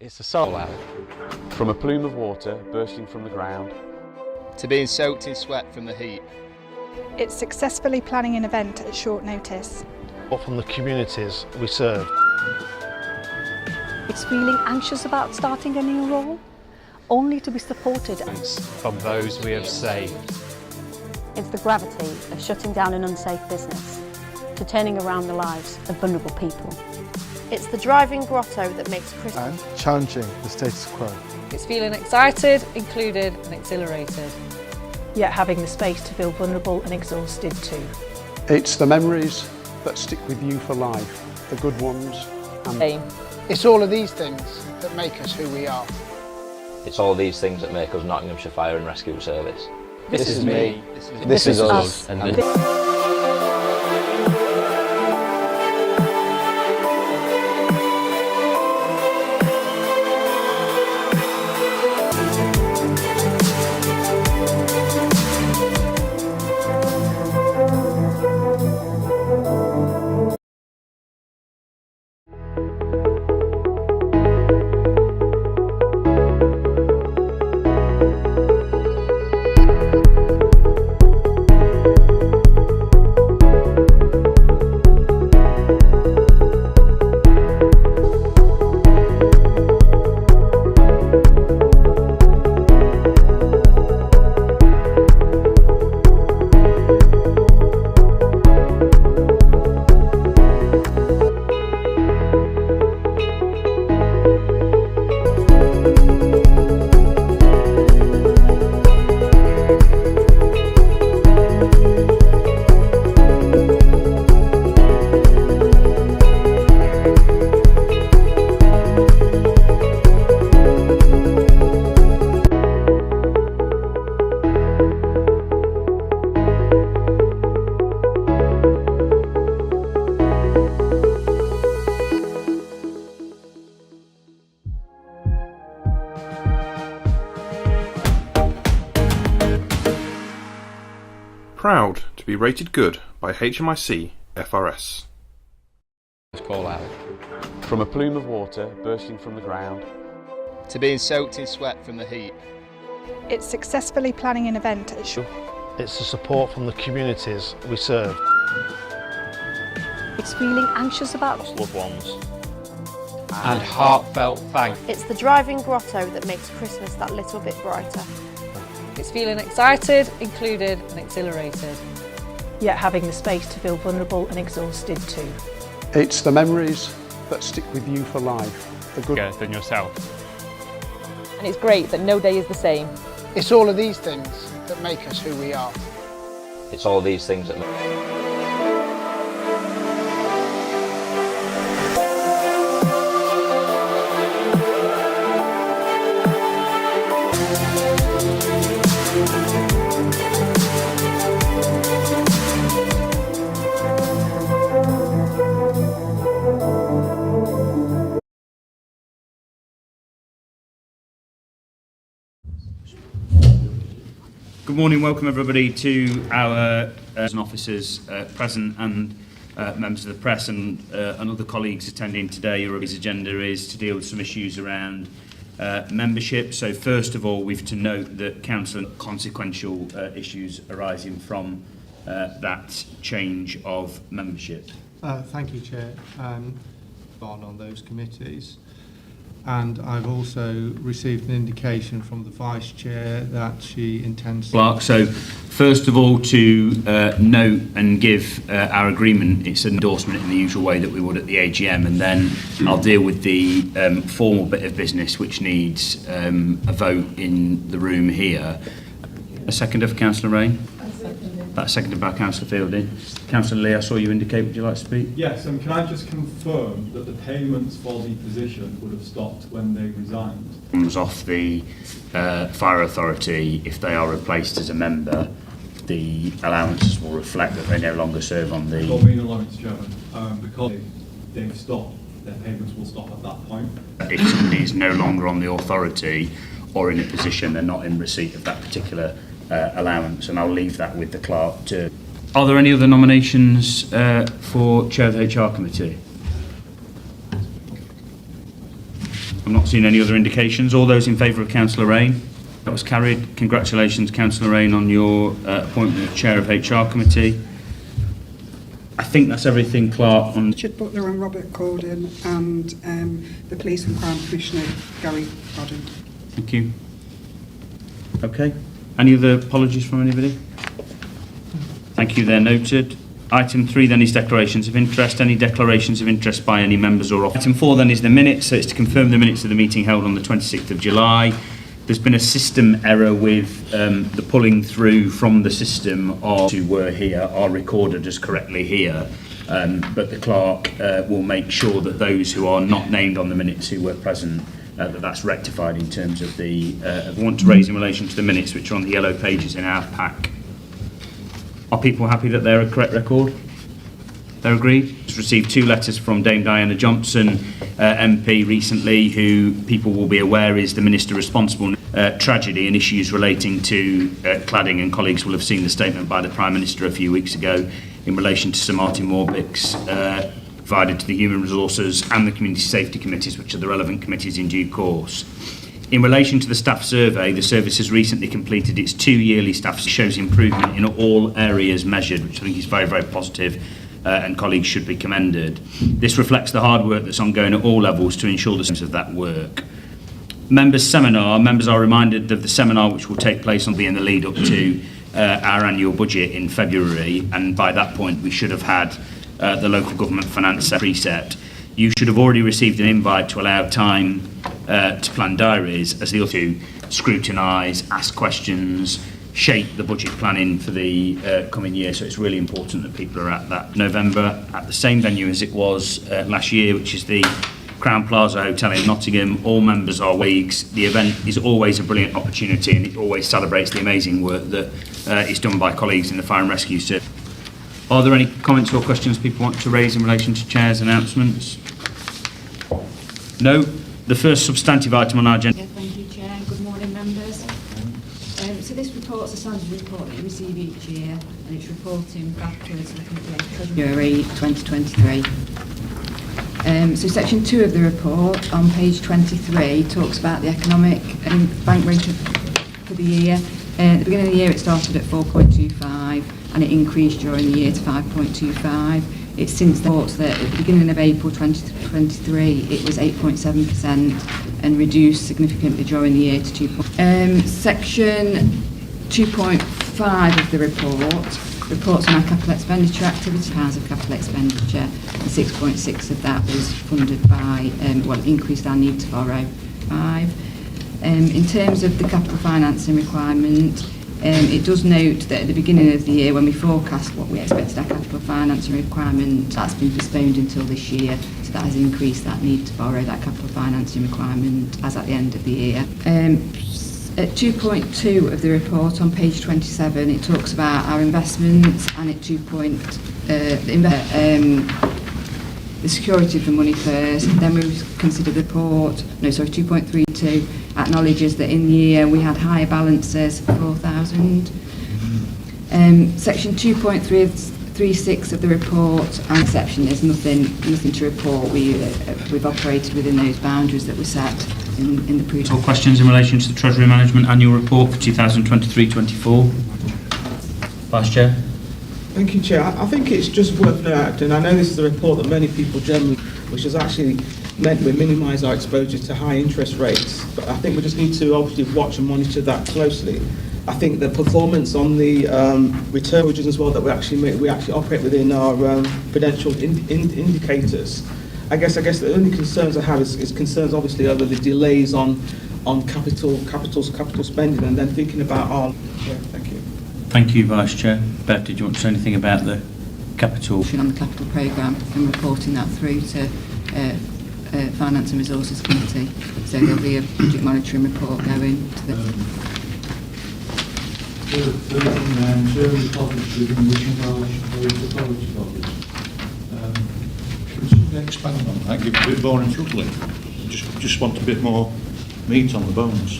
It's a soul out, from a plume of water bursting from the ground, to being soaked in sweat from the heat. It's successfully planning an event at short notice. Or from the communities we serve. It's feeling anxious about starting a new role, only to be supported. From those we have saved. It's the gravity of shutting down an unsafe business, to turning around the lives of vulnerable people. It's the driving grotto that makes Christmas. And challenging the status quo. It's feeling excited, included and exhilarated. Yet having the space to feel vulnerable and exhausted too. It's the memories that stick with you for life, the good ones. And it's all of these things that make us who we are. It's all these things that make us Nottinghamshire Fire and Rescue Service. This is me, This is us. and Proud to be rated good by HMIC FRS. call out, from a plume of water bursting from the ground, To being soaked in sweat from the heat. It's successfully planning an event at short. It's the support from the communities we serve. It's feeling anxious about Loved ones. And heartfelt thanks. It's the driving grotto that makes Christmas that little bit brighter. It's feeling excited, included and exhilarated. Yet having the space to feel vulnerable and exhausted too. it's the memories that stick with you for life, the good. Than yourself. And it's great that no day is the same. It's all of these things that make us who we are. It's all these things that make Good morning, welcome everybody to our officers present and members of the press and other colleagues attending today. His agenda is to deal with some issues around membership. So first of all, we've to note that council consequential issues arising from that change of membership. Thank you, Chair. On those committees. And I've also received an indication from the Vice Chair that she intends to... So, first of all, to note and give our agreement, it's an endorsement in the usual way that we would at the AGM, and then I'll deal with the formal bit of business which needs a vote in the room here. A seconder for Councillor Rain? That's seconded by Councillor Fielding. Councillor Lee, I saw you indicate, would you like to speak? Yes, and can I just confirm that the payments for the position would have stopped when they resigned? Comes off the Fire Authority, if they are replaced as a member, the allowances will reflect that they no longer serve on the... Well, being allowance, Chairman, because they've stopped, their payments will stop at that point. If somebody is no longer on the authority or in a position, they're not in receipt of that particular allowance, and I'll leave that with the clerk to... Are there any other nominations for Chair of the HR Committee? I'm not seeing any other indications. All those in favour of Councillor Rain? That was carried. Congratulations, Councillor Rain, on your appointment as Chair of HR Committee. I think that's everything, Clark. On Richard Butler and Robert Corden, and the Police and Crime Commissioner, Gary Godden. Thank you. Okay. Any other apologies from anybody? Thank you, they're noted. Item 3 then is declarations of interest. Any declarations of interest by any members or officers? Item 4 then is the minutes. So it's to confirm the minutes of the meeting held on the 26th of July. There's been a system error with the pulling through from the system of who were here are recorded as correctly here. But the clerk will make sure that those who are not named on the minutes who were present, that's rectified in terms of the want to raise in relation to the minutes which are on the yellow pages in our pack. Are people happy that they're a correct record? They're agreed? Just received 2 letters from Dame Diana Johnson, MP recently, who people will be aware is the Minister responsible tragedy and issues relating to cladding, and colleagues will have seen the statement by the Prime Minister a few weeks ago in relation to Sir Martin Morbix provided to the Human Resources and the Community Safety Committees, which are the relevant committees in due course. In relation to the staff survey, the service has recently completed its 2-yearly staff survey, shows improvement in all areas measured, which I think is very, very positive, and colleagues should be commended. This reflects the hard work that's ongoing at all levels to ensure the success of that work. Members' seminar. Members are reminded of the seminar which will take place in the lead up to our annual budget in February, and by that point we should have had the local government finance preset. You should have already received an invite to allow time to plan diaries as the other to scrutinise, ask questions, shape the budget planning for the coming year. So it's really important that people are at that November at the same venue as it was last year, which is the Crown Plaza Hotel in Nottingham. All members are weeks. The event is always a brilliant opportunity, and it always celebrates the amazing work that is done by colleagues in the Fire and Rescue Service. Are there any comments or questions people want to raise in relation to Chair's announcements? No. The first substantive item on our agenda. Yeah, thank you, Chair. Good morning, members. So this report's a standard report that you receive each year, and it's reporting backwards looking at the February 2023. So section 2 of the report on page 23 talks about the economic and bank rate for the year. At the beginning of the year it started at 4.25 and it increased during the year to 5.25. It's since the reports that at the beginning of April 2023 it was 8.7% and reduced significantly during the year to 2. Section 2.5 of the report reports on our capital expenditure activity, pounds of capital expenditure, and 6.6 of that was funded by, increased our need to borrow 5. In terms of the capital financing requirement, it does note that at the beginning of the year, when we forecast what we expected our capital financing requirement, that's been postponed until this year, so that has increased that need to borrow, that capital financing requirement, as at the end of the year. At 2.2 of the report on page 27, it talks about our investments, and at 2. The security of the money first. Then we consider the report. 2.32 acknowledges that in the year we had higher balances, 4,000. Section 2.36 of the report, and exception, there's nothing to report. We've operated within those boundaries that were set in the previous. All questions in relation to the Treasury Management Annual Report for 2023-24? Vice Chair. Thank you, Chair. I think it's just worth noting, I know this is a report that many people generally, which has actually meant we minimise our exposure to high interest rates, but I think we just need to obviously watch and monitor that closely. I think the performance on the return as well that we actually operate within our prudential indicators. I guess the only concerns I have is concerns obviously over the delays on capital spending, and then thinking about our. Yeah, thank you. Thank you, Vice Chair. Bev, did you want to say anything about the capital? On the capital programme and reporting that through to Finance and Resources Committee. So there'll be a budget monitoring report going to the. Expand on that, give it a bit more troubling. Just want a bit more meat on the bones.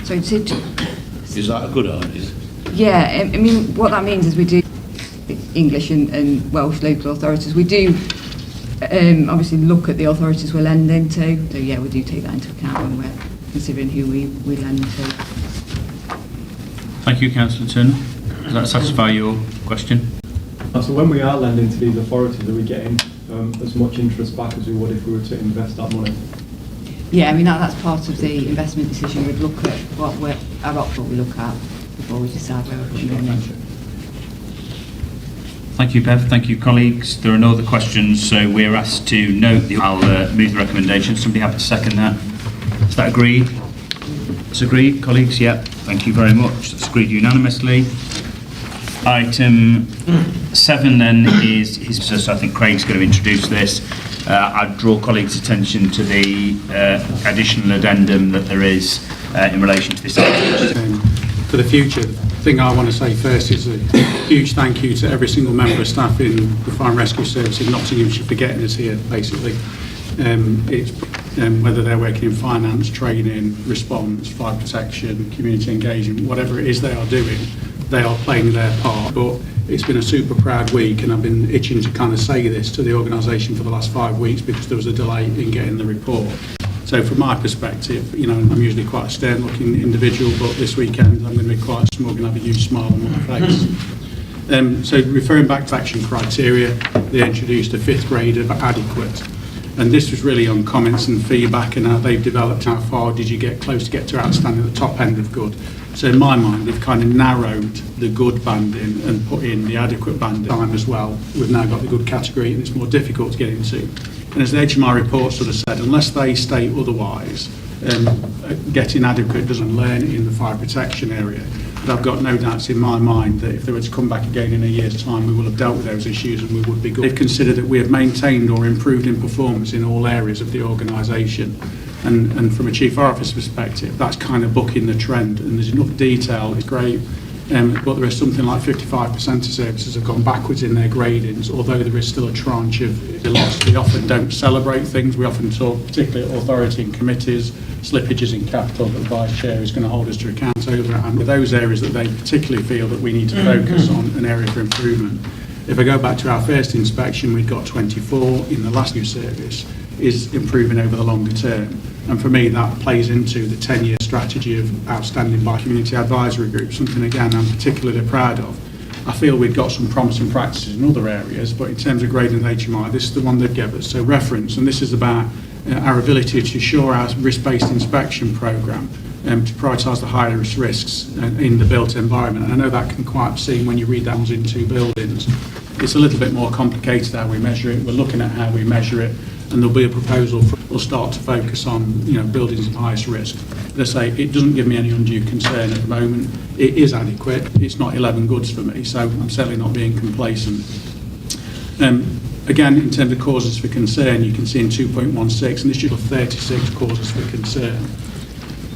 So is that a good idea? Yeah, I mean what that means is we do English and Welsh local authorities. We do obviously look at the authorities we're lending to. So yeah, we do take that into account when we're considering who we lend to. Thank you, Councillor Turner. Does that satisfy your question? So when we are lending to these authorities, are we getting as much interest back as we would if we were to invest that money? Yeah, I mean that's part of the investment decision. We'd look at what we look at before we decide where we're putting them in. Thank you, Bev. Thank you, colleagues. There are no other questions, so we're asked to note I'll move the recommendation. Somebody happy to second that? Is that agreed? It's agreed, colleagues? Yeah. Thank you very much. That's agreed unanimously. Item 7 then is so I think Craig's going to introduce this. I'd draw colleagues' attention to the additional addendum that there is in relation to this item. For the future, the thing I want to say first is a huge thank you to every single member of staff in the Fire and Rescue Service in Nottinghamshire for getting us here, basically. Whether they're working in finance, training, response, fire protection, community engagement, whatever it is they are doing, they are playing their part. But it's been a super proud week, and I've been itching to kind of say this to the organisation for the last 5 weeks because there was a delay in getting the report. So from my perspective, you know, I'm usually quite a stern-looking individual, but this weekend I'm going to be quite smug and have a huge smile on my face. So referring back to action criteria, they introduced a 5th grade of adequate. And this was really on comments and feedback and how they've developed. How far did you get close to get to outstanding at the top end of good? So in my mind, they've kind of narrowed the good banding and put in the adequate banding time as well. We've now got the good category and it's more difficult to get into. And as the HMI report sort of said, unless they state otherwise, getting adequate doesn't learn in the fire protection area. But I've got no doubts in my mind that if they were to come back again in a year's time, we will have dealt with those issues and we would be good. They've considered that we have maintained or improved in performance in all areas of the organisation. And from a Chief Fire Officer perspective, that's kind of bucking the trend. And there's enough detail, it's great. But there is something like 55% of services have gone backwards in their gradings, although there is still a tranche of loss. We often don't celebrate things. We often talk, particularly at authority and committees, slippages in capital that the Vice Chair is going to hold us to account over. And with those areas that they particularly feel that we need to focus on, an area for improvement. If I go back to our first inspection, we've got 24 in the last new service, is improving over the longer term. And for me, that plays into the 10-year strategy of outstanding by community advisory groups, something, again, I'm particularly proud of. I feel we've got some promising practices in other areas, but in terms of grading the HMI, this is the one they've given us. So reference, and this is about our ability to ensure our risk-based inspection programme to prioritise the higher risk risks in the built environment. And I know that can quite seem when you read that one's in 2 buildings. It's a little bit more complicated how we measure it. We're looking at how we measure it, and there'll be a proposal we'll start to focus on, you know, buildings of highest risk. As I say, it doesn't give me any undue concern at the moment. It is adequate. It's not 11 goods for me, so I'm certainly not being complacent. Again, in terms of causes for concern, you can see in 2.16, and this should have 36 causes for concern.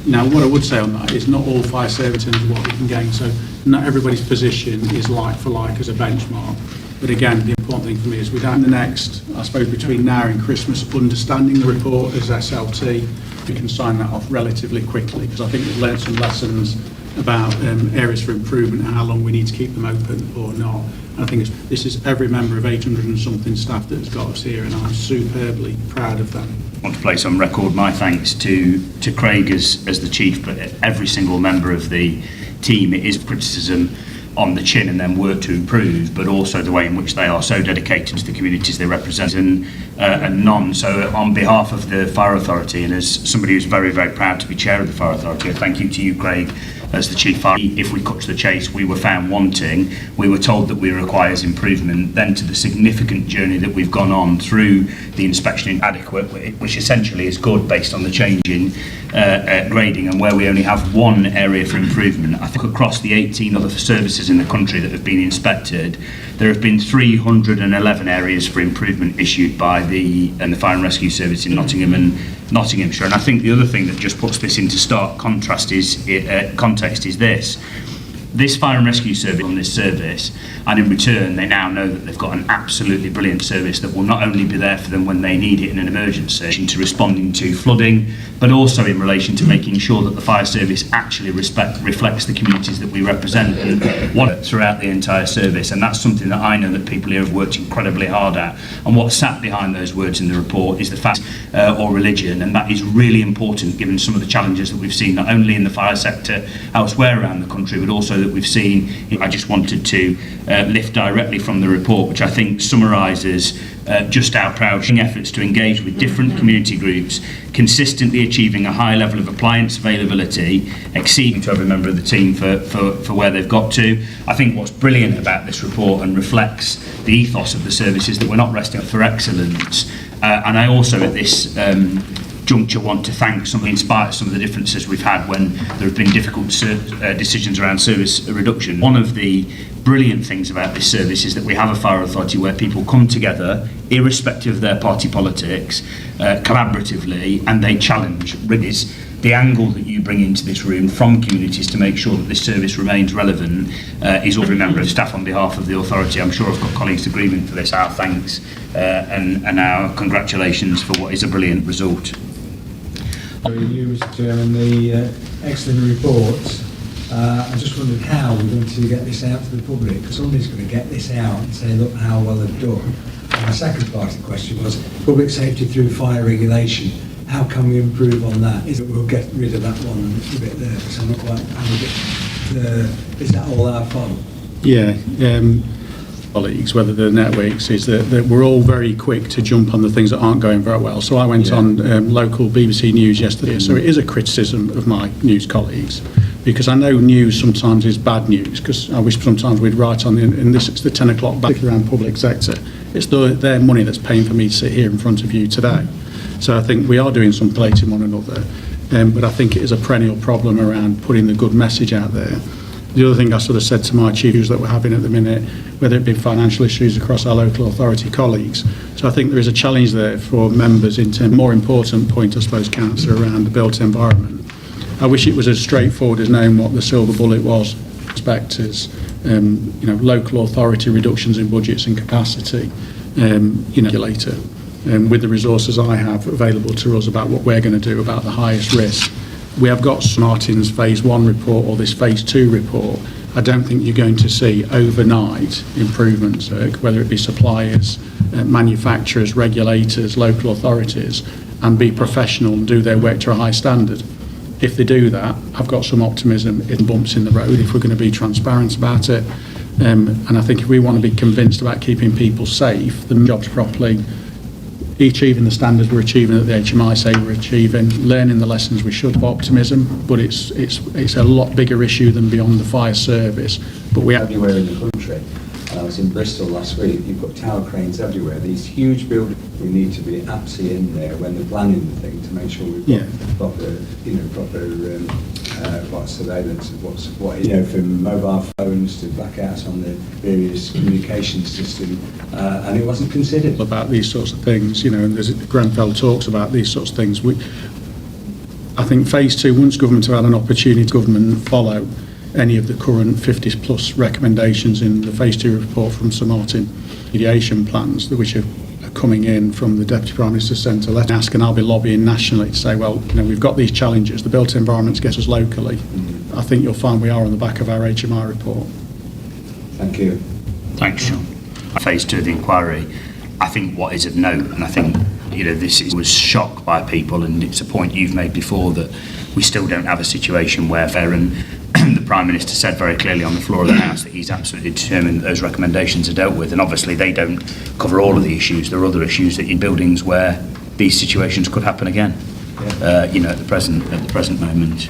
Now, what I would say on that is not all fire service in terms of what we can gain, so not everybody's position is like for like as a benchmark. But again, the important thing for me is without the next, I suppose, between now and Christmas, understanding the report as SLT, we can sign that off relatively quickly, because I think we've learned some lessons about areas for improvement and how long we need to keep them open or not. And I think this is every member of 800 and something staff that has got us here, and I'm superbly proud of them. I want to place on record my thanks to Craig as the Chief, but every single member of the team. It is criticism on the chin and then work to improve, but also the way in which they are so dedicated to the communities they represent and none. So on behalf of the Fire Authority, and as somebody who's very, very proud to be Chair of the Fire Authority, I thank you to you, Craig, as the Chief Fire. If we cut to the chase, we were found wanting, we were told that we requires improvement, then to the significant journey that we've gone on through the inspection inadequate, which essentially is good based on the change in grading, and where we only have one area for improvement. I think across the 18 other services in the country that have been inspected, there have been 311 areas for improvement issued by the Fire and Rescue Service in Nottingham and Nottinghamshire. And I think the other thing that just puts this into stark context is this. this fire and rescue service on this service, and in return they now know that they've got an absolutely brilliant service that will not only be there for them when they need it in an emergency, to responding to flooding, but also in relation to making sure that the fire service actually reflects the communities that we represent and what throughout the entire service. And that's something that I know that people here have worked incredibly hard at. And what sat behind those words in the report is the fact or religion, and that is really important given some of the challenges that we've seen not only in the fire sector elsewhere around the country, but also that we've seen. I just wanted to lift directly from the report, which I think summarises just our proud efforts to engage with different community groups, consistently achieving a high level of appliance availability, exceeding to every member of the team for where they've got to. I think what's brilliant about this report and reflects the ethos of the service is that we're not resting for excellence. And I also at this juncture want to thank in spite of some of the differences we've had when there have been difficult decisions around service reduction. One of the brilliant things about this service is that we have a fire authority where people come together, irrespective of their party politics, collaboratively, and they challenge the angle that you bring into this room from communities to make sure that this service remains relevant is every member of staff on behalf of the authority. I'm sure I've got colleagues' agreement for this. Our thanks and our congratulations for what is a brilliant result. You, Mr. Chairman, the excellent report. I just wondered how we're going to get this out to the public, because somebody's going to get this out and say, look how well they've done. And the second part of the question was public safety through fire regulation. How can we improve on that? Is it we'll get rid of that one bit there? Because I'm not quite. Is that all our fault? Yeah. Colleagues, whether the networks, is that we're all very quick to jump on the things that aren't going very well. So I went on local BBC News yesterday, so it is a criticism of my news colleagues, because I know news sometimes is bad news, because I wish sometimes we'd write on and this it's the 10 o'clock back around public sector. It's their money that's paying for me to sit here in front of you today. So I think we are doing some plating one another, but I think it is a perennial problem around putting the good message out there. The other thing I sort of said to my chiefs that we're having at the minute, whether it be financial issues across our local authority colleagues. So I think there is a challenge there for members in terms. More important point, I suppose, Councillor, around the built environment. I wish it was as straightforward as knowing what the silver bullet was. Inspectors, local authority reductions in budgets and capacity, regulator, with the resources I have available to us about what we're going to do about the highest risk. We have got Martin's phase 1 report or this phase 2 report. I don't think you're going to see overnight improvements, whether it be suppliers, manufacturers, regulators, local authorities, and be professional and do their work to a high standard. If they do that, I've got some optimism in bumps in the road if we're going to be transparent about it. And I think if we want to be convinced about keeping people safe, the jobs properly, achieving the standards we're achieving that the HMI say we're achieving, learning the lessons we should, optimism, but it's a lot bigger issue than beyond the fire service. But we everywhere in the country. I was in Bristol last week. You've got tower cranes everywhere. These huge buildings. We need to be absolutely in there when they're planning the thing to make sure we've got proper surveillance of what's from mobile phones to blackouts on the various communication system, and it wasn't considered. About these sorts of things, and there's Grenfell talks about these sorts of things. I think phase 2, once government have had an opportunity, government follow any of the current 50 plus recommendations in the phase 2 report from Sir Martin, mediation plans which are coming in from the Deputy Prime Minister's Centre. Let's ask, and I'll be lobbying nationally to say, well, we've got these challenges. The built environments get us locally. I think you'll find we are on the back of our HMI report. Thank you. Thanks, Sean. Phase 2 of the inquiry, I think what is of note, and I think this was shocked by people, and it's a point you've made before that we still don't have a situation where the Prime Minister said very clearly on the floor of the House that he's absolutely determined that those recommendations are dealt with, and obviously they don't cover all of the issues. There are other issues that in buildings where these situations could happen again. At the present moment.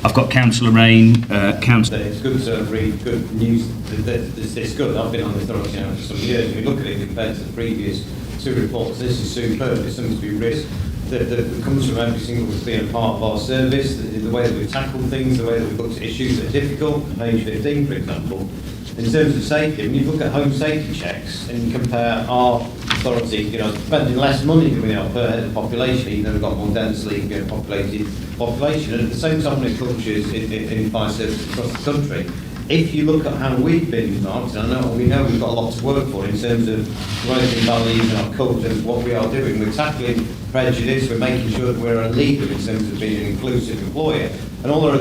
I've got Councillor Rain. It's good to read good news. It's good. I've been on the authority now for some years. If you look at it compared to the previous 2 reports, this is superb. It's something to be risk that comes from every single being part of our service, the way that we tackle things, the way that we look at issues that are difficult. Page 15, for example. In terms of safety, when you look at home safety checks and you compare our authority, spending less money than we are per head of population, even though we've got more densely populated population. And at the same time, when it comes in fire services across the country, if you look at how we've been marked, and we know we've got a lot to work for in terms of promoting values and our culture and what we are doing. We're tackling prejudice, we're making sure that we're a leader in terms of being an inclusive employer, and all there are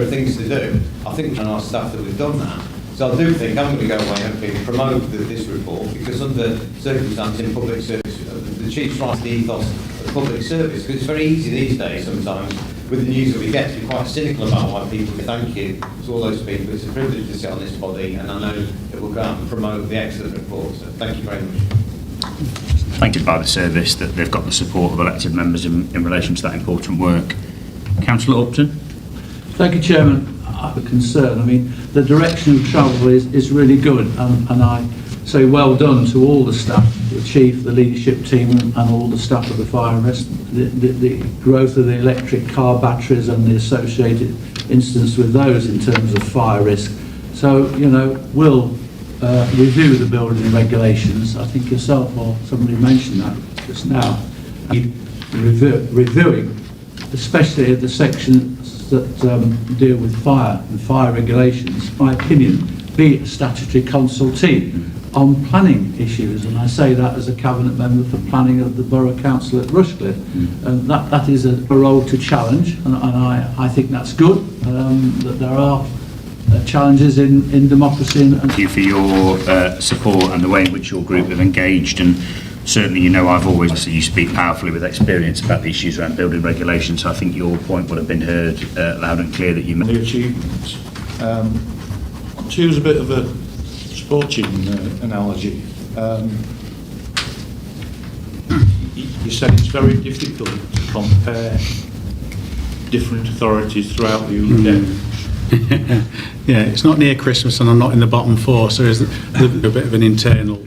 things to do. I think on our staff that we've done that. So I do think I'm going to go away and promote this report, because under circumstances in public service, the Chief's right to the ethos of public service, because it's very easy these days sometimes with the news that we get to be quite cynical about why people say thank you to all those people. It's a privilege to sit on this body, and I know that we'll go out and promote the excellent report. So thank you very much. Thank you by the service that they've got the support of elected members in relation to that important work. Councillor Upton. Thank you, Chairman. I have a concern. I mean, the direction of travel is really good, and I say well done to all the staff, the Chief, the leadership team, and all the staff of the fire and rest. The growth of the electric car batteries and the associated incidents with those in terms of fire risk. So, we'll review the building regulations. I think yourself or somebody mentioned that just now. Reviewing, especially the sections that deal with fire and fire regulations, my opinion, be a statutory consultee on planning issues, and I say that as a cabinet member for planning of the Borough Council at Rushcliffe, and that is a role to challenge, and I think that's good, that there are challenges in democracy. Thank you for your support and the way in which your group have engaged, and certainly I've always said you speak powerfully with experience about the issues around building regulations, so I think your point would have been heard loud and clear that you made. The achievements. To use a bit of a sporting analogy, you said it's very difficult to compare different authorities throughout the UK. Yeah, it's not near Christmas and I'm not in the bottom four, so there's a bit of an internal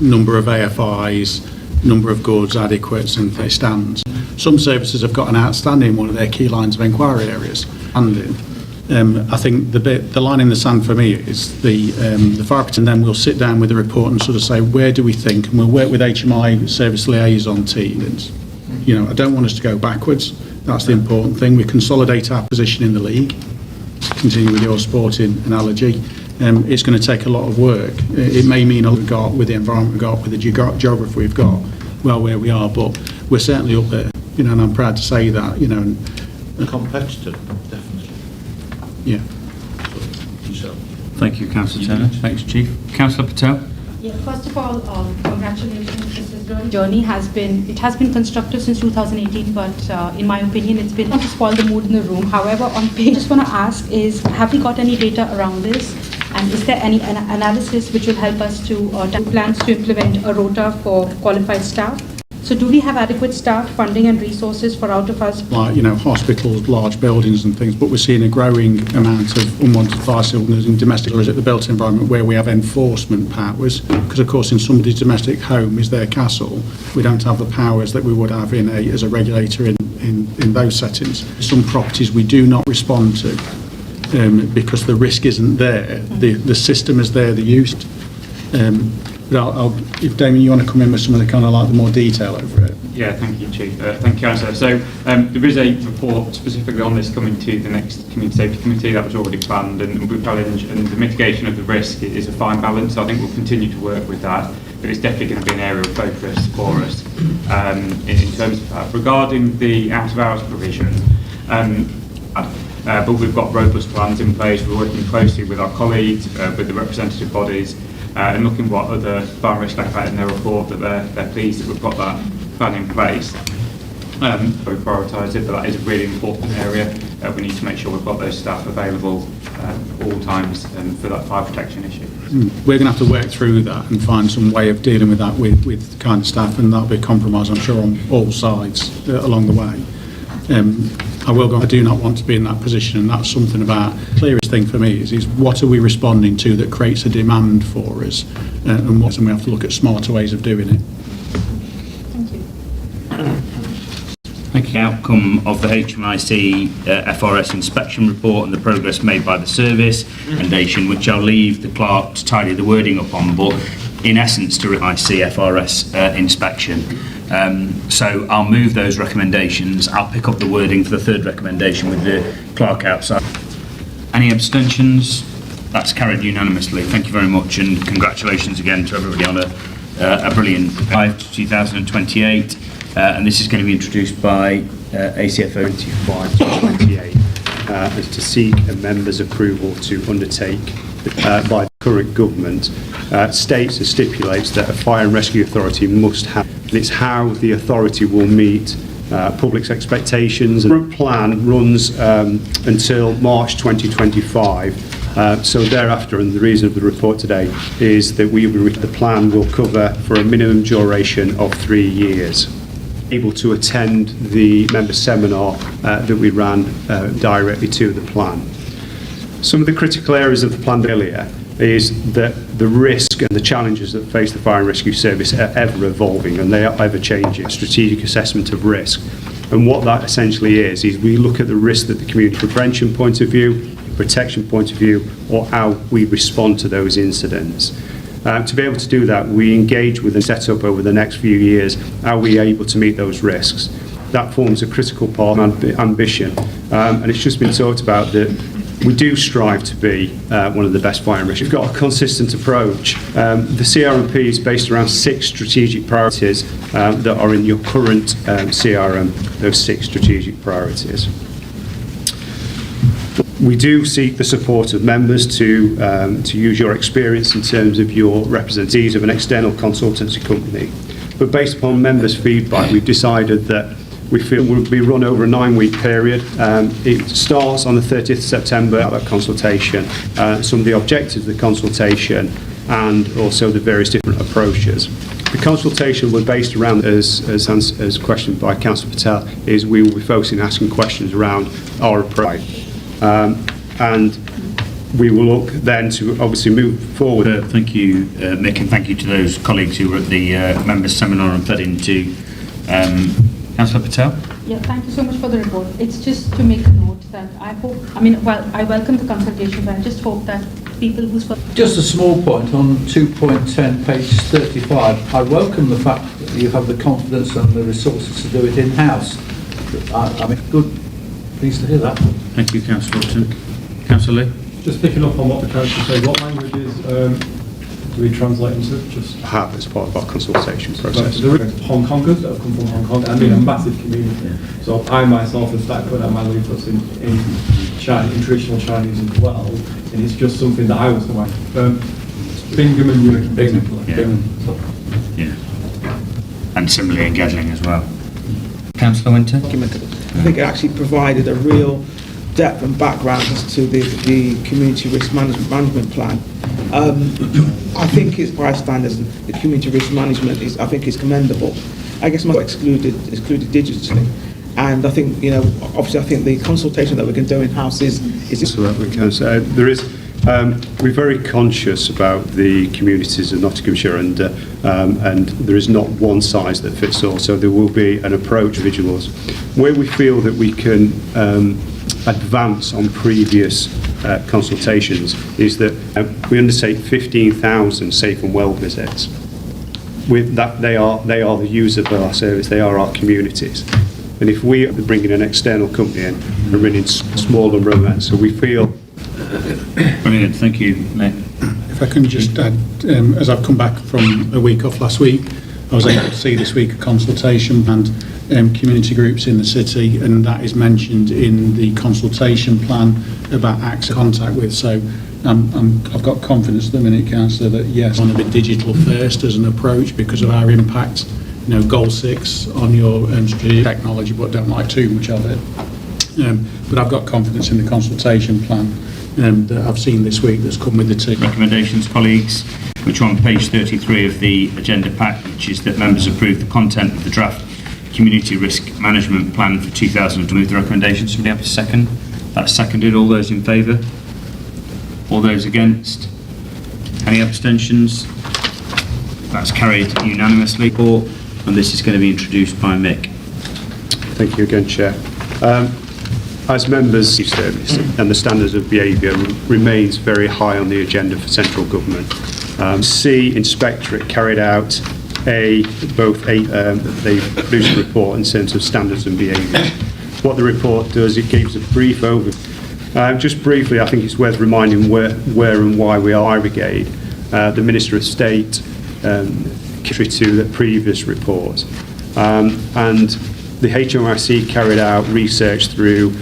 number of AFIs, number of goods, adequates and stands. Some services have got an outstanding one of their key lines of inquiry areas. I think the line in the sand for me is the fire protection, and then we'll sit down with the report and sort of say, where do we think, and we'll work with HMI service liaison teams. I don't want us to go backwards. That's the important thing. We consolidate our position in the league. Continue with your sporting analogy. It's going to take a lot of work. It may mean we've got with the environment we've got, with the geography we've got, well where we are, but we're certainly up there. And I'm proud to say that. A competitor, definitely. Yeah. Thank you, Councillor Turner. Thanks, Chief. Councillor Patel. Yeah, first of all, congratulations. This journey has been constructive since 2018, but in my opinion, it's been not to spoil the mood in the room. However, on page, I just want to ask is, have we got any data around this? And is there any analysis which will help us to plans to implement a rota for qualified staff? So do we have adequate staff, funding and resources for out of us? Like, hospitals, large buildings and things, but we're seeing a growing amount of unwanted fire signals in domestic, or is it the built environment where we have enforcement powers? Because of course in somebody's domestic home is their castle. We don't have the powers that we would have as a regulator in those settings. Some properties we do not respond to because the risk isn't there. The system is there, the use. But if Damien, you want to come in with some of the kind of the more detail over it. Yeah, thank you, Chief. Thank you, Councillor. So there is a report specifically on this coming to the next Community Safety Committee that was already planned, and we challenge, and the mitigation of the risk is a fine balance. So I think we'll continue to work with that, but it's definitely going to be an area of focus for us in terms of that. Regarding the out-of-hours provision, but we've got robust plans in place. We're working closely with our colleagues, with the representative bodies, and looking what other fire risk have had in their report, that they're pleased that we've got that plan in place. We prioritise it, but that is a really important area. We need to make sure we've got those staff available all times for that fire protection issue. We're going to have to work through that and find some way of dealing with that with kind of staff, and that'll be a compromise, I'm sure, on all sides along the way. I do not want to be in that position, and that's something about the clearest thing for me is what are we responding to that creates a demand for us, and we have to look at smarter ways of doing it. Thank you. Thank you. The outcome of the HMIC FRS inspection report and the progress made by the service recommendation, which I'll leave the clerk to tidy the wording up on, but in essence, to CFRS inspection. So I'll move those recommendations. I'll pick up the wording for the third recommendation with the clerk outside. Any abstentions? That's carried unanimously. Thank you very much, and congratulations again to everybody on a brilliant 2028. And this is going to be introduced by ACFO 25 to 28 as to seek a member's approval to undertake by the current government states and stipulates that a fire and rescue authority must have. It's how the authority will meet public's expectations. The current plan runs until March 2025. So thereafter, and the reason of the report today is that the plan will cover for a minimum duration of 3 years. Able to attend the member seminar that we ran directly to the plan. Some of the critical areas of the plan earlier is that the risk and the challenges that face the fire and rescue service are ever evolving and they are ever changing. Strategic assessment of risk. And what that essentially is we look at the risk that the community prevention point of view, protection point of view, or how we respond to those incidents. To be able to do that, we engage with and set up over the next few years how we are able to meet those risks. That forms a critical part of ambition, and it's just been talked about that we do strive to be one of the best fire and rescue. We've got a consistent approach. The CRMP is based around 6 strategic priorities that are in your current CRM, those 6 strategic priorities. We do seek the support of members to use your experience in terms of your representatives of an external consultancy company. But based upon members' feedback, we've decided that we feel will be run over a 9-week period. It starts on the 30th of September, that consultation, some of the objectives of the consultation, and also the various different approaches. The consultation was based around, as questioned by Councillor Patel, is we will be focusing asking questions around our approach. And we will look then to obviously move forward. Thank you, Mick, and thank you to those colleagues who were at the members' seminar and fed into Councillor Patel. Yeah, thank you so much for the report. It's just to make a note that I welcome the consultation, but I just hope that people who's... Just a small point on 2.10, page 35. I welcome the fact that you have the confidence and the resources to do it in-house. I mean, good. Pleased to hear that. Thank you, Councillor Upton. Councillor Lee? Just picking up on what the council said, what languages do we translate into? Just have as part of our consultation process. There are Hong Kongers that have come from Hong Kong. I mean, a massive community. So I myself have started putting out my leaflets in traditional Chinese as well, and it's just something that I was going to Bingham and York. Yeah. And similarly in Gedling as well. Councillor Winter? I think it actually provided a real depth and background as to the community risk management plan. I think it's by standards, the community risk management is, I think, is commendable. I guess my excluded digitally, and I think, you know, obviously I think the consultation that we can do in house is so that we can say there is. We're very conscious about the communities of Nottinghamshire, and there is not one size that fits all. So there will be an approach of individuals where we feel that we can advance on previous consultations. Is that we undertake 15,000 safe and well visits. With that, they are the user of our service. They are our communities. And if we are bringing an external company in and running small number of events, so we feel. Brilliant, thank you, Nick. If I can just add, as I've come back from a week off last week, I was able to see this week a consultation and community groups in the city, and that is mentioned in the consultation plan about access contact with. So I've got confidence at the minute, Councillor, that yes, I want to be digital first as an approach because of our impact. You know, goal 6 on your strategic technology, but don't like too much of it. But I've got confidence in the consultation plan that I've seen this week that's come with the team. Recommendations, colleagues, which are on page 33 of the agenda pack, which is that members approve the content of the draft community risk management plan for 2000. To move the recommendations, somebody have a second? That's seconded. All those in favour? All those against? Any abstentions? That's carried unanimously. And this is going to be introduced by Mick. Thank you again, Chair. As members, service and the standards of behaviour remains very high on the agenda for central government. C, Inspectorate carried out they produced a report in terms of standards and behaviours. What the report does, it gives a brief overview. Just briefly, I think it's worth reminding where and why we are Fire Brigade. The Minister of State contrary to the previous report. And the HMRC carried out research through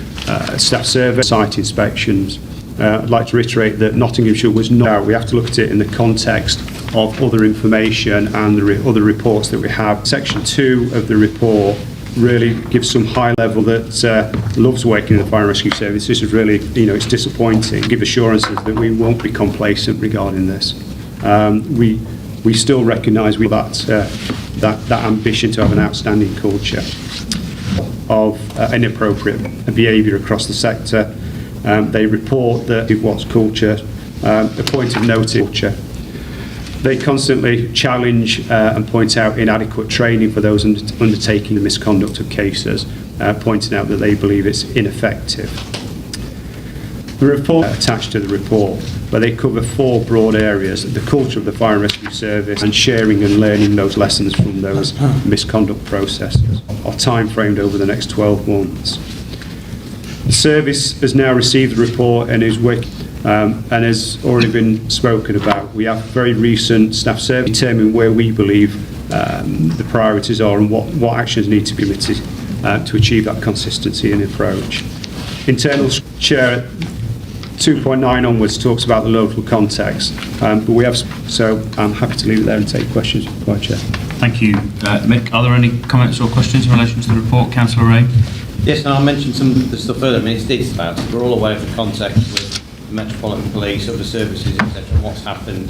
staff survey, site inspections. I'd like to reiterate that Nottinghamshire was not. We have to look at it in the context of other information and the other reports that we have. Section 2 of the report really gives some high level that loves working in the fire and rescue service. This is really, it's disappointing. Give assurances that we won't be complacent regarding this. We still recognise that ambition to have an outstanding culture of inappropriate behaviour across the sector. They report that it was culture, a point of note culture. They constantly challenge and point out inadequate training for those undertaking the misconduct of cases, pointing out that they believe it's ineffective. The report attached to the report, where they cover 4 broad areas: the culture of the fire and rescue service and sharing and learning those lessons from those misconduct processes, are time framed over the next 12 months. The service has now received the report and is working, and has already been spoken about. We have very recent staff survey determine where we believe the priorities are and what actions need to be committed to achieve that consistency in approach. Internal Chair 2.9 onwards talks about the local context, but we have, so I'm happy to leave it there and take questions, Vice Chair. Thank you, Mick. Are there any comments or questions in relation to the report, Councillor Ray? Yes, no, I mentioned some of the stuff earlier. I mean, it's about it. We're all aware of the context with the Metropolitan Police, other services, etc., and what's happened,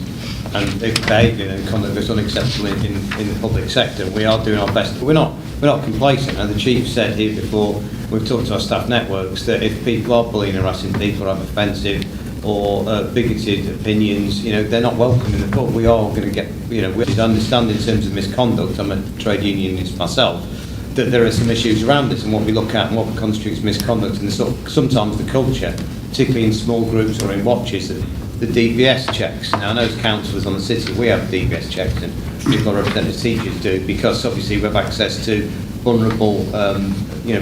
and the behaviour and conduct that's unacceptable in the public sector. We are doing our best, but we're not complacent. And the Chief said here before, we've talked to our staff networks, that if people are bullying, harassing people, or have offensive or bigoted opinions, they're not welcome in the pub. We are going to get, we understand in terms of misconduct. I'm a trade unionist myself, that there are some issues around this and what we look at and what constitutes misconduct, and sometimes the culture, particularly in small groups or in watches, the DBS checks. Now, I know as councillors on the city, we have DBS checks, and people represented as teachers do, because obviously we have access to vulnerable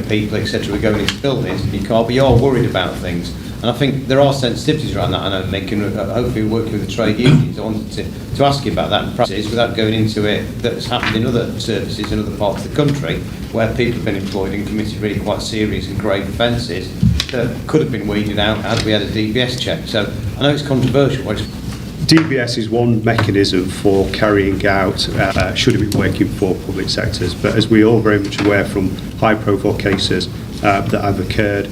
people, etc. We're going into buildings, but you are worried about things. And I think there are sensitivities around that. I know Nick, and hopefully working with the trade unions. I wanted to ask you about that in practice, without going into it, that's happened in other services in other parts of the country, where people have been employed and committed really quite serious and grave offences that could have been weeded out had we had a DBS check. So I know it's controversial. DBS is one mechanism for carrying out, should it be working for public sectors, but as we all very much aware from high-profile cases that have occurred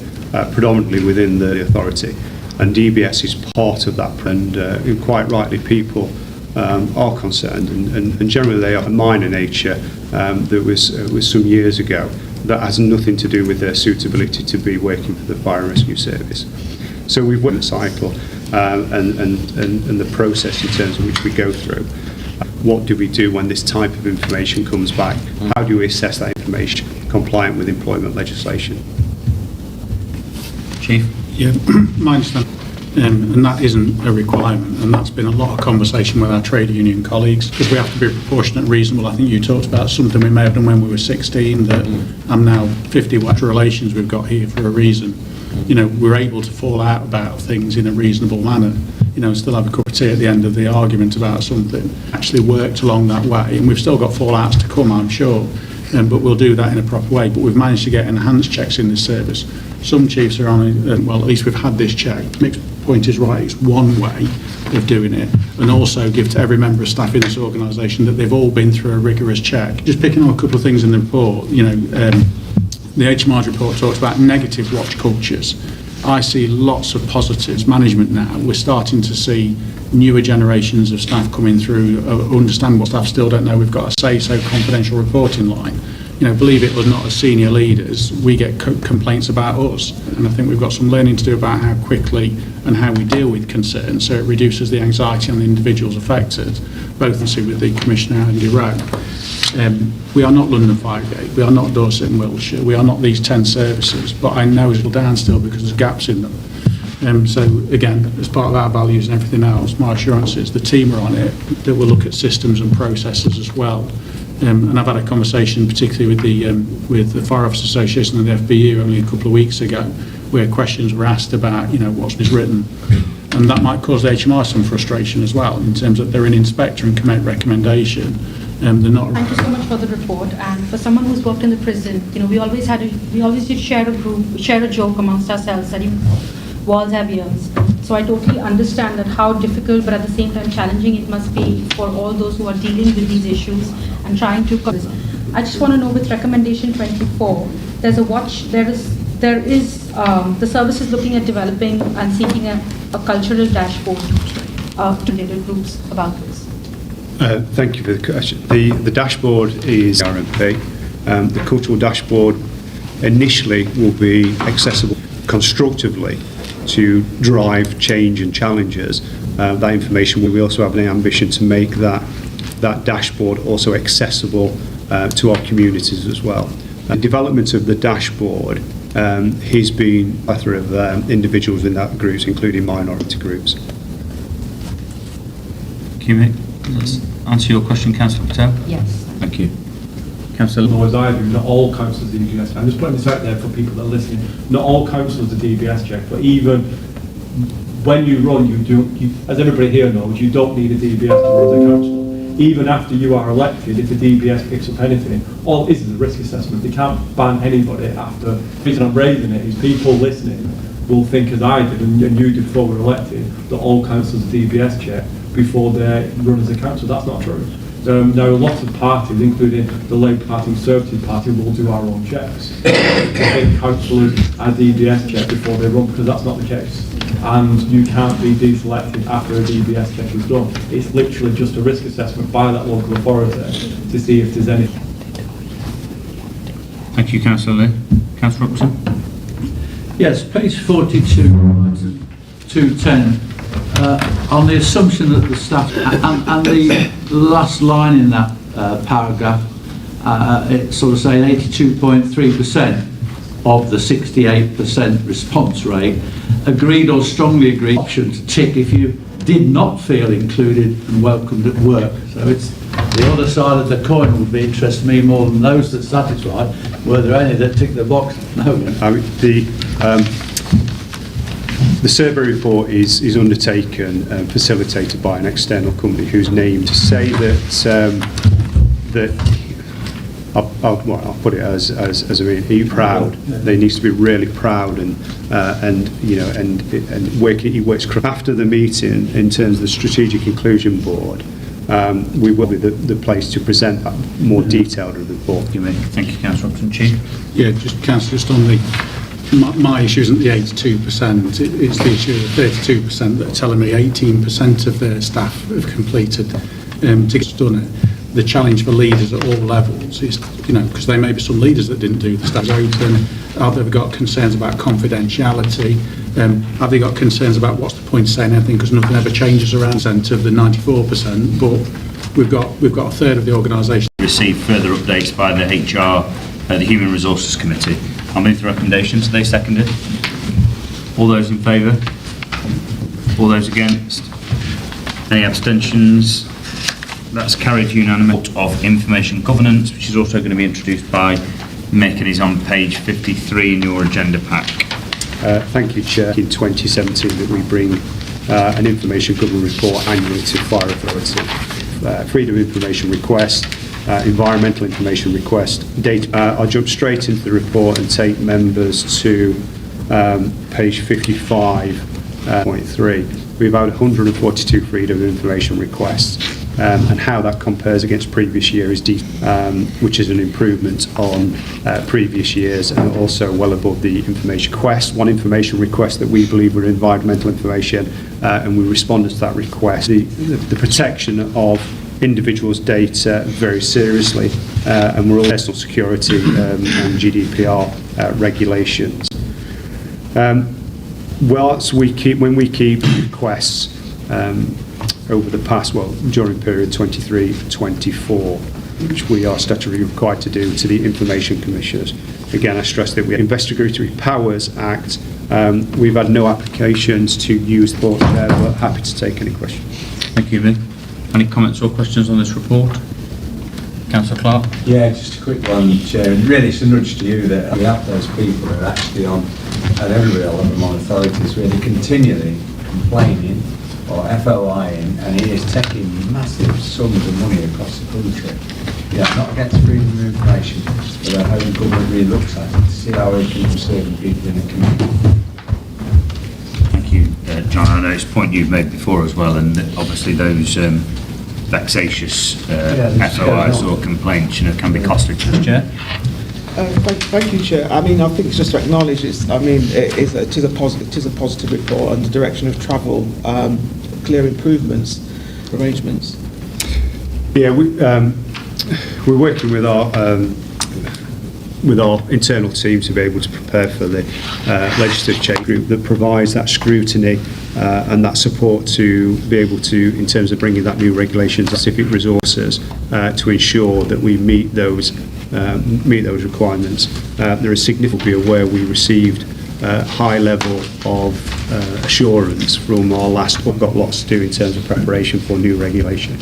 predominantly within the authority, and DBS is part of that, and quite rightly people are concerned, and generally they are minor nature. That was some years ago. That has nothing to do with their suitability to be working for the fire and rescue service. So we've went the cycle and the process in terms of which we go through. What do we do when this type of information comes back? How do we assess that information compliant with employment legislation? Chief? Yeah, my understanding, and that isn't a requirement, and that's been a lot of conversation with our trade union colleagues, because we have to be proportionate and reasonable. I think you talked about something we may have done when we were 16, that I'm now 50, what relations we've got here for a reason. We're able to fall out about things in a reasonable manner, still have a cup of tea at the end of the argument about something, actually worked along that way, and we've still got fallouts to come, I'm sure, but we'll do that in a proper way. But we've managed to get enhanced checks in this service. Some chiefs are on, well, at least we've had this check. Mick's point is right, it's one way of doing it, and also give to every member of staff in this organisation that they've all been through a rigorous check. Just picking on a couple of things in the report, the HMR's report talks about negative watch cultures. I see lots of positives. Management now, we're starting to see newer generations of staff coming through, understand what staff still don't know. We've got a say-so confidential reporting line. Believe it or not, as senior leaders, we get complaints about us. And I think we've got some learning to do about how quickly and how we deal with concerns, so it reduces the anxiety on the individuals affected, both with the Commissioner and Iraq. We are not London Firegate, we are not Dorset and Wiltshire, we are not these 10 services, but I know it's down still because there's gaps in them. So again, as part of our values and everything else, my assurance is the team are on it, that we'll look at systems and processes as well. And I've had a conversation particularly with the Fire Officers Association and the FBU only a couple of weeks ago, where questions were asked about, what's been written. And that might cause the HMI some frustration as well, in terms that they're an inspector and can make recommendation. They're not. Thank you so much for the report. And for someone who's worked in the prison, we always did share a joke amongst ourselves that walls have ears. So I totally understand that how difficult, but at the same time challenging it must be for all those who are dealing with these issues and trying to. I just want to know, with recommendation 24, there's a watch. There is the service is looking at developing and seeking a cultural dashboard to related groups about this. Thank you for the question. The dashboard is RMP. The cultural dashboard initially will be accessible constructively to drive change and challenges. That information, we also have an ambition to make that dashboard also accessible to our communities as well. The development of the dashboard has been a plethora of individuals in that groups, including minority groups. Thank you, Mick. Let's answer your question, Councillor Patel. Yes. Thank you. Councillor. As I do, not all councils are DBS. I'm just putting this out there for people that are listening. Not all councils are DBS check, but even when you run, as everybody here knows, you don't need a DBS to run as a council. Even after you are elected, if the DBS picks up anything, all it is a risk assessment. They can't ban anybody after. The reason I'm raising it is people listening will think, as I did and you did before we were elected, that all councils are DBS check before they run as a council. That's not true. There are lots of parties, including the Labour Party and Conservative Party, will do our own checks. I think councillors are DBS check before they run, because that's not the case. And you can't be deselected after a DBS check is done. It's literally just a risk assessment by that local authority to see if there's any. Thank you, Councillor Lee. Councillor Robertson. Yes, page 42, item 210. On the assumption that the staff, and the last line in that paragraph, it's sort of saying 82.3% of the 68% response rate agreed or strongly agreed option to tick if you did not feel included and welcomed at work. So it's the other side of the coin would be interesting me more than those that satisfied. Were there any that ticked the box? No. The survey report is undertaken and facilitated by an external company who's named to say that I'll put it as I mean, are you proud? They need to be really proud and he works after the meeting in terms of the strategic inclusion board. We will be the place to present that more detailed report. Thank you, Councillor Robinson. Chief. Yeah, just on the. My issue isn't the 82%, it's the issue of the 32% that are telling me 18% of their staff have completed tickets done it. The challenge for leaders at all levels is, because there may be some leaders that didn't do the staff open. Have they got concerns about confidentiality? Have they got concerns about what's the point of saying anything, because nothing ever changes around of the 94%, but we've got a third of the organisation. Receive further updates by the HR, the Human Resources Committee. I'll move the recommendations. Are they seconded? All those in favour? All those against? Any abstentions? That's carried unanimously. Of information governance, which is also going to be introduced by Mick and is on page 53 in your agenda pack. Thank you, Chair. In 2017 that we bring an information governance report annually to Fire Authority. Freedom of information request, environmental information request, data. I'll jump straight into the report and take members to page 55.3. We've had 142 freedom of information requests, and how that compares against previous year is which is an improvement on previous years, and also well above the information request. One information request that we believe were environmental information, and we responded to that request. The protection of individuals' data very seriously, and we're all personal security and GDPR regulations. When we keep requests over the past, during period 23-24, which we are statutorily required to do to the information commissioners. Again, I stress that we have Investigatory Powers Act We've had no applications to use the board chair, but happy to take any questions. Thank you, Lee. Any comments or questions on this report? Councillor Clark? Yeah, just a quick one, Chair. And really, it's a nudge to you that we have those people that are actually on, at every level on authorities, really continually complaining or FOIing, and he is taking massive sums of money across the country. Yeah, not against freedom of information, but how the government really looks at it, to see how we can serve people in the community. Thank you, John. I know it's a point you've made before as well, and obviously those vexatious FOIs or complaints, can be costly to the Chair. Thank you, Chair. I mean, I think it's just to acknowledge it is a positive report on the direction of travel, clear improvements, arrangements. Yeah, we're working with our internal team to be able to prepare for the legislative change group that provides that scrutiny and that support to be able to, in terms of bringing that new regulation, specific resources to ensure that we meet those requirements. There is significantly aware we received high level of assurance from our last. We've got lots to do in terms of preparation for new regulation.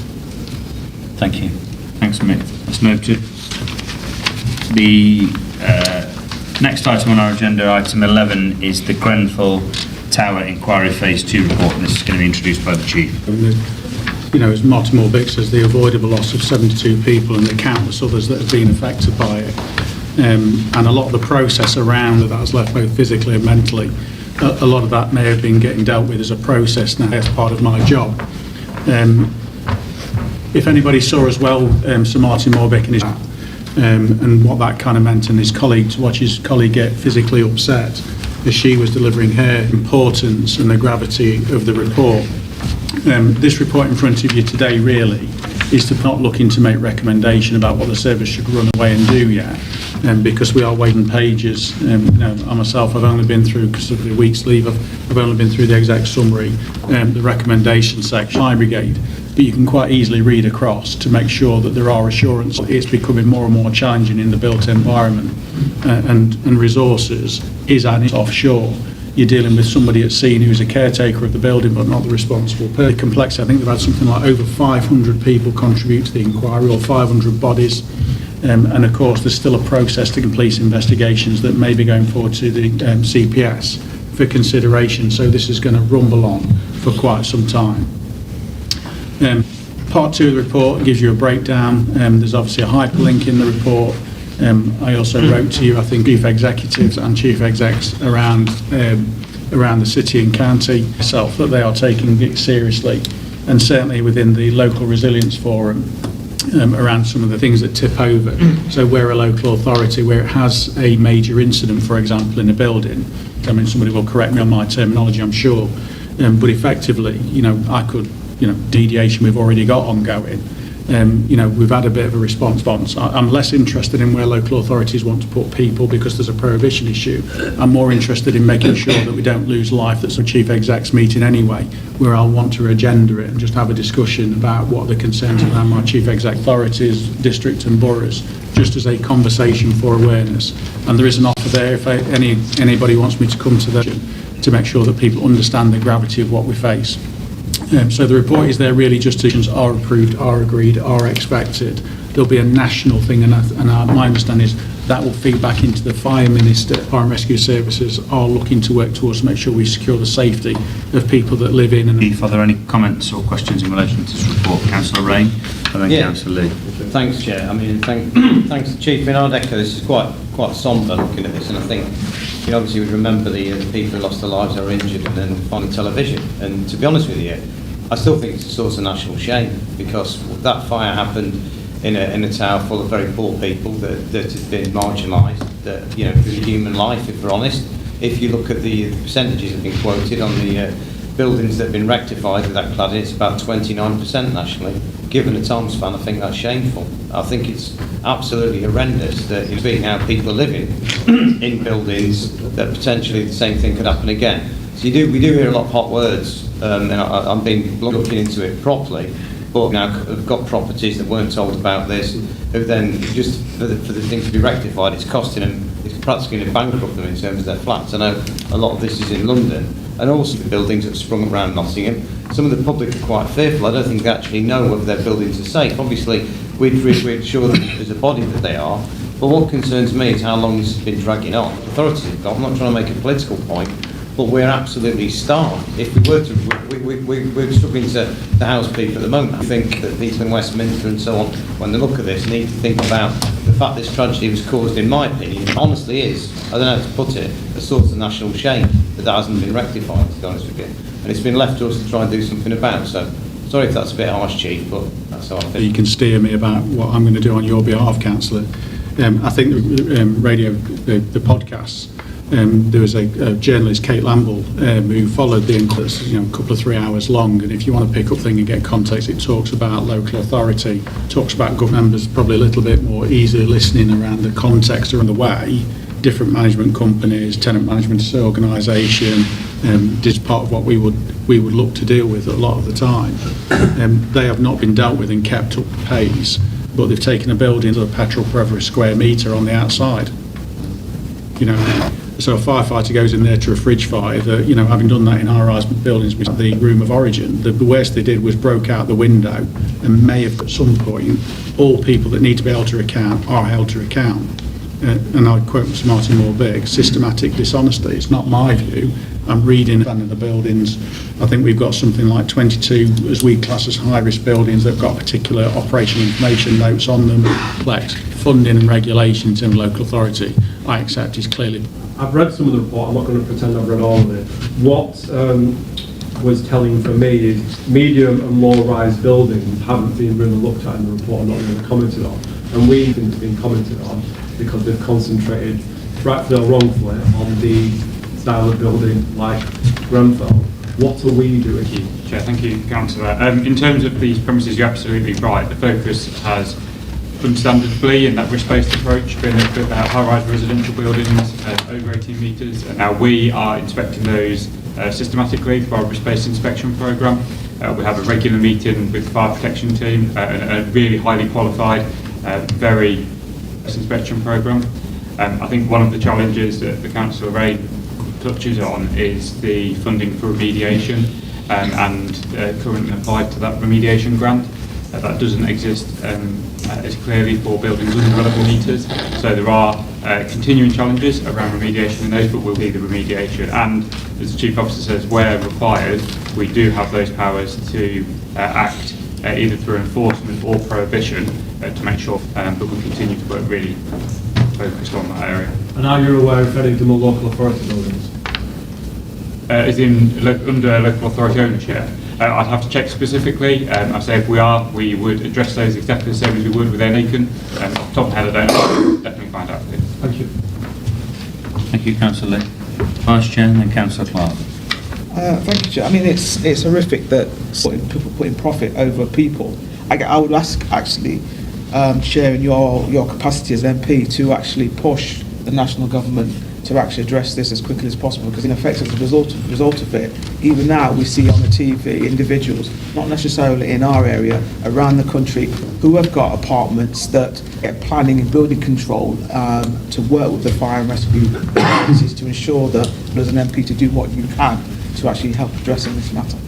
Thank you. Thanks, Mick. That's noted. The next item on our agenda, item 11, is the Grenfell Tower Inquiry Phase 2 report, and this is going to be introduced by the Chief. As Martin Morbick says, the avoidable loss of 72 people and the countless others that have been affected by it. And a lot of the process around that has left both physically and mentally. A lot of that may have been getting dealt with as a process now as part of my job. If anybody saw as well Sir Martin Morbick and his and what that kind of meant, and his colleague, to watch his colleague get physically upset as she was delivering her importance and the gravity of the report. This report in front of you today really is to not looking to make recommendation about what the service should run away and do yet, because we are waiting pages. I myself, I've only been through, because of the week's leave, I've only been through the exec summary, the recommendation section, Fire Brigade, but you can quite easily read across to make sure that there are assurances. It's becoming more and more challenging in the built environment, and resources is adding offshore. You're dealing with somebody at scene who's a caretaker of the building but not the responsible person. Complexity. I think they've had something like over 500 people contribute to the inquiry, or 500 bodies, and of course there's still a process to complete investigations that may be going forward to the CPS for consideration, so this is going to rumble on for quite some time. Part 2 of the report gives you a breakdown. There's obviously a hyperlink in the report. I also wrote to you, I think, chief executives and chief execs around the city and county itself, that they are taking it seriously, and certainly within the local resilience forum around some of the things that tip over. So where a local authority, where it has a major incident, for example, in a building, I mean, somebody will correct me on my terminology, I'm sure, but effectively, I could, mediation we've already got ongoing. We've had a bit of a response. I'm less interested in where local authorities want to put people because there's a prohibition issue. I'm more interested in making sure that we don't lose life. That's a chief execs meeting anyway, where I'll want to agenda it and just have a discussion about what the concerns around my chief exec authorities, district and boroughs, just as a conversation for awareness. And there is an offer there if anybody wants me to come to to make sure that people understand the gravity of what we face. So the report is there really just to are approved, are agreed, are expected. There'll be a national thing, and my understanding is that will feed back into the Fire Minister. Fire and Rescue Services are looking to work towards to make sure we secure the safety of people that live in. Chief, are there any comments or questions in relation to this report? Councillor Rain and then Councillor Lee. Thanks, Chair. I mean, thanks, Chief. In our DECO, this is quite sombre looking at this, and I think obviously we remember the people who lost their lives or injured and then on television. And to be honest with you, I still think it's a source of national shame, because that fire happened in a tower full of very poor people that have been marginalised, that through human life, if we're honest. If you look at the percentages that have been quoted on the buildings that have been rectified with that cladding, it's about 29% nationally. Given the time span, I think that's shameful. I think it's absolutely horrendous that it's being how people living in buildings that potentially the same thing could happen again. So we do hear a lot of hot words, and I've been looking into it properly, but now have got properties that weren't told about this, who then, just for the thing to be rectified, it's costing them it's practically going to bankrupt them in terms of their flats. I know a lot of this is in London, and also the buildings that have sprung up around Nottingham. Some of the public are quite fearful. I don't think they actually know whether their buildings are safe. Obviously, we're sure that as a body that they are. But what concerns me is how long this has been dragging on. Authorities have got, I'm not trying to make a political point, but we're absolutely starved. If we were to, we're struggling to house people at the moment. I think that people in Westminster and so on, when they look at this, need to think about the fact this tragedy was caused, in my opinion, honestly is, I don't know how to put it, a source of national shame that hasn't been rectified, to be honest with you. And it's been left to us to try and do something about. So, sorry if that's a bit harsh, Chief, but that's how I feel. You can steer me about what I'm going to do on your behalf, Councillor. I think the podcasts, there was a journalist, Kate Lamble, who followed the inquest, a couple of 3 hours long, and if you want to pick up things and get context, it talks about local authority, talks about government members probably a little bit more easily listening around the context around the way, different management companies, tenant management organisation, is part of what we would look to deal with a lot of the time. They have not been dealt with and kept up the pace, but they've taken a building to a petrol per every square metre on the outside. So a firefighter goes in there to a fridge fire that, having done that in high-rise buildings with the room of origin, the worst they did was broke out the window and may have, at some point, all people that need to be held to account are held to account. And I quote Martin Moore-Bigg, systematic dishonesty. It's not my view. I'm reading in the buildings. I think we've got something like 22, as we class as high-risk buildings, that have got particular operational information notes on them. Complex funding and regulations in local authority, I accept, is clearly. I've read some of the report. I'm not going to pretend I've read all of it. What was telling for me is medium and low-rise buildings haven't been really looked at in the report and not really commented on. And we think it's been commented on because they've concentrated, rightfully or wrongfully, on the style of building like Grenfell. What are we doing? Thank you, Chair. Thank you, Councillor. In terms of these premises, you're absolutely right. The focus has understandably in that risk-based approach been at high-rise residential buildings over 18 metres. Now we are inspecting those systematically through our risk-based inspection programme. We have a regular meeting with the fire protection team, a really highly qualified, very inspection programme. I think one of the challenges that the Council Ray touches on is the funding for remediation and currently applied to that remediation grant. That doesn't exist as clearly for buildings under 11 metres. So there are continuing challenges around remediation in those, but we'll see the remediation. And as the Chief Officer says, where required, we do have those powers to act either through enforcement or prohibition to make sure, but we continue to work really focused on that area. And are you aware of any more local authority buildings? As in under local authority ownership? I'd have to check specifically. I say if we are, we would address those exactly the same as we would with any Aiken. Off the top of my head, I don't know. Definitely find out. Thank you. Thank you, Councillor Lee. Vice Chair and then Councillor Clark. Thank you, Chair. I mean, it's horrific that people putting profit over people. I would ask, actually, Chair, in your capacity as MP, to actually push the national government to actually address this as quickly as possible, because in effect, as a result of it, even now we see on the TV individuals, not necessarily in our area, around the country, who have got apartments that get planning and building control to work with the fire and rescue agencies to ensure that, as an MP, to do what you can to actually help addressing this matter.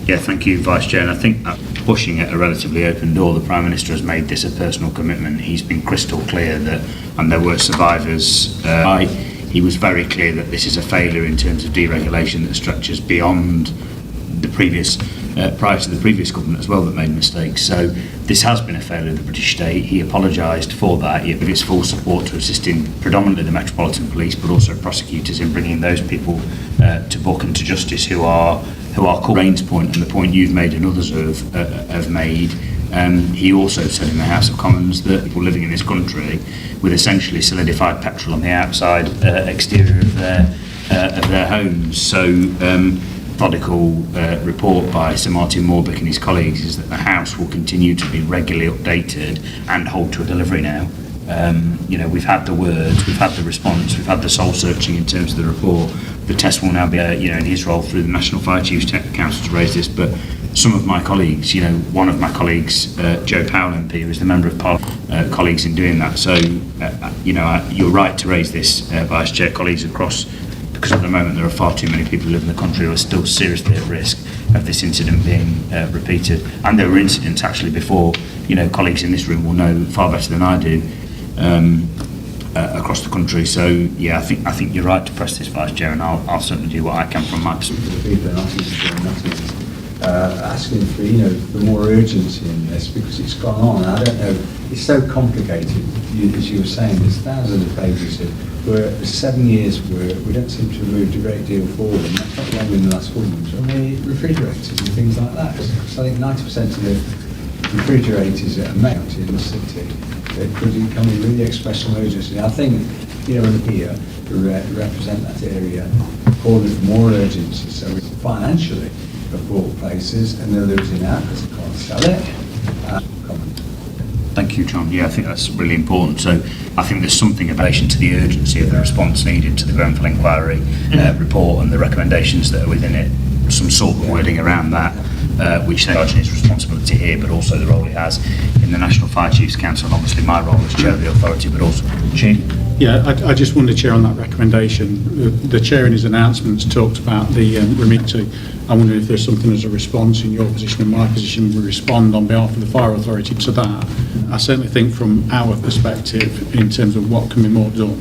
Yeah, thank you, Vice Chair. And I think pushing at a relatively open door, the Prime Minister has made this a personal commitment. He's been crystal clear that, and there were survivors, he was very clear that this is a failure in terms of deregulation that stretches beyond the previous, prior to the previous government as well, that made mistakes. So this has been a failure of the British state. He apologised for that. He gave his full support to assisting predominantly the Metropolitan Police, but also prosecutors in bringing those people to book and to justice who are Rain's point and the point you've made and others have made. He also said in the House of Commons that people living in this country with essentially solidified petrol on the outside exterior of their homes. So methodical report by Sir Martin Moore-Bigg and his colleagues is that the House will continue to be regularly updated and hold to a delivery now. We've had the words, we've had the response, we've had the soul searching in terms of the report. The test will now be, in his role through the National Fire Chiefs Council to raise this. But some of my colleagues, one of my colleagues, Joe Powell MP, who is the Member of Parliament colleagues in doing that. So, you know, you're right to raise this, Vice Chair, colleagues across, because at the moment there are far too many people who live in the country who are still seriously at risk of this incident being repeated. And there were incidents actually before, you know, colleagues in this room will know far better than I do, across the country. So, yeah, I think you're right to press this, Vice Chair, and I'll certainly do what I can from my perspective. People in Nottingham, asking for, you know, the more urgency in this, because it's gone on. I don't know, it's so complicated. As you were saying, there's thousands of pages here. We're 7 years where we don't seem to have moved a great deal forward, and that's not long in the last government. And the refrigerators and things like that. So I think 90% of the refrigerators that are made in the city, they could come in really express some urgency. I think, you know, in here, to represent that area, calling for more urgency, so we financially have bought places and they're losing out because they can't sell it. Thank you, John. Yeah, I think that's really important. So I think there's something in relation to the urgency of the response needed to the Grenfell inquiry report and the recommendations that are within it, some sort of wording around that, which then his responsibility here, but also the role it has in the National Fire Chiefs Council, and obviously my role as Chair of the authority, but also Chief. Yeah, I just wondered, Chair, on that recommendation. The Chair in his announcements talked about the remit. I wonder if there's something as a response in your position and my position, we respond on behalf of the Fire Authority to that. I certainly think from our perspective, in terms of what can be more done,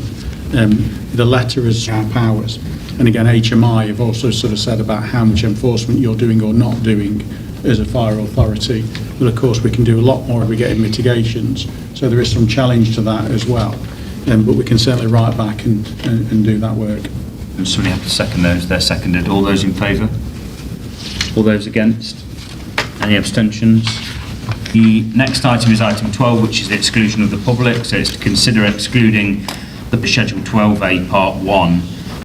the letter is our powers. And again, HMI have also sort of said about how much enforcement you're doing or not doing as a fire authority. But of course, we can do a lot more if we get in mitigations. So there is some challenge to that as well. But we can certainly write back and do that work. And somebody have to second those. They're seconded. All those in favour? All those against? Any abstentions? The next item is item 12, which is the exclusion of the public. So it's to consider excluding the Schedule 12A Part 1